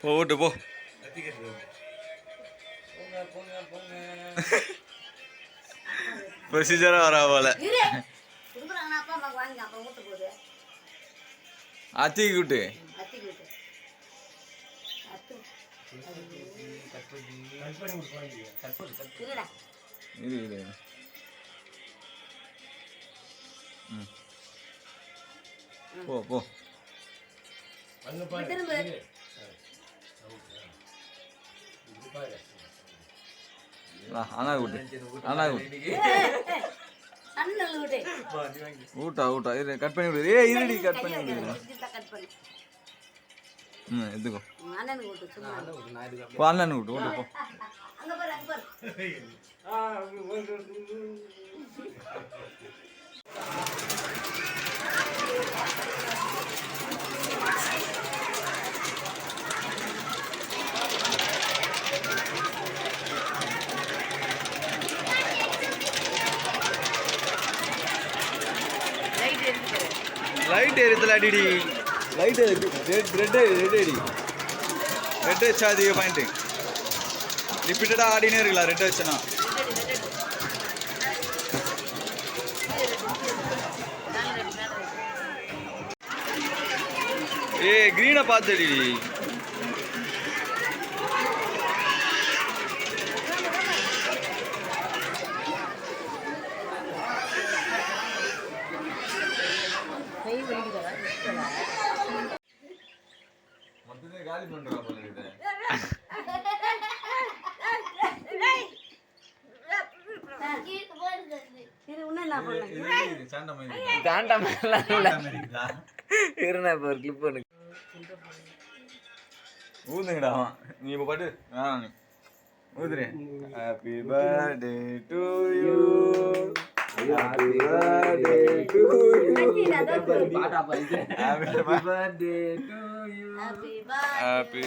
போட்டு போ. ப்ரொசீஜரா வரா போல. அத்தி கூட்டு போ போ. அண்ணா கூட்டு அண்ணா ஊட்டா ஊட்டா இரு கட் பண்ணி விடு. ஏ இருடி கட் பண்ணி விடு. எடுத்துக்கோ போ அண்ணன் கூட்டு ஓட்டு போ. லைட் எரித்துல அடிடி. லைட் ரெட் அடி. ரெட் வச்சா அதிக பாயிண்ட். ரிப்பீட்டடா ஆடினே இருக்கலாம் ரெட் வச்சுனா. ஏ கிரீனை பார்த்துடி. மொத்தமே காலி பண்றா போல இது. இது உன்ன என்ன பண்ணு? சாண்டா இருனா இப்ப ஒரு கிளிப் பண்ணு. ஊதுங்கடா நீ இப்ப பாட்டு நீ ஊதுறே. Happy birthday to you. Happy birthday to you. பாட்டா பாடு. Happy birthday to you. Happy